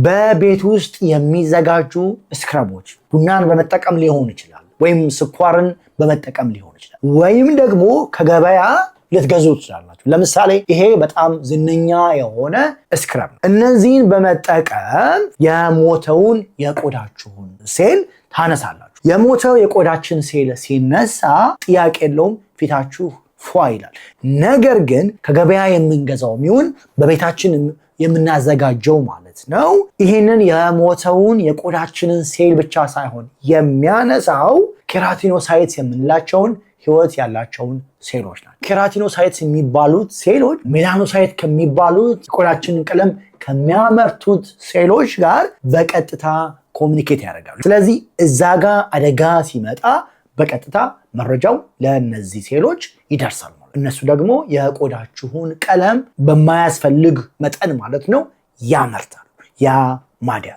በቤት ውስጥ የሚዘጋጁ ስክራቦች ቡናን በመጠቀም ሊሆን ይችላል፣ ወይም ስኳርን በመጠቀም ሊሆን ይችላል፣ ወይም ደግሞ ከገበያ ልትገዙ ትችላላችሁ። ለምሳሌ ይሄ በጣም ዝነኛ የሆነ ስክራብ ነው። እነዚህን በመጠቀም የሞተውን የቆዳችሁን ሴል ታነሳላችሁ። የሞተው የቆዳችን ሴል ሲነሳ ጥያቄ የለውም ፊታችሁ ፏ ይላል። ነገር ግን ከገበያ የምንገዛው ሚሆን በቤታችን የምናዘጋጀው ማለት ነው ይህንን የሞተውን የቆዳችንን ሴል ብቻ ሳይሆን የሚያነሳው ኬራቲኖሳይትስ የምንላቸውን ህይወት ያላቸውን ሴሎች ናቸው። ኬራቲኖሳይትስ የሚባሉት ሴሎች ሜላኖሳይት ከሚባሉት የቆዳችንን ቀለም ከሚያመርቱት ሴሎች ጋር በቀጥታ ኮሚኒኬት ያደርጋሉ። ስለዚህ እዛ ጋር አደጋ ሲመጣ በቀጥታ መረጃው ለነዚህ ሴሎች ይደርሳል። እነሱ ደግሞ የቆዳችሁን ቀለም በማያስፈልግ መጠን ማለት ነው ያመርታሉ። ያ ማዲያት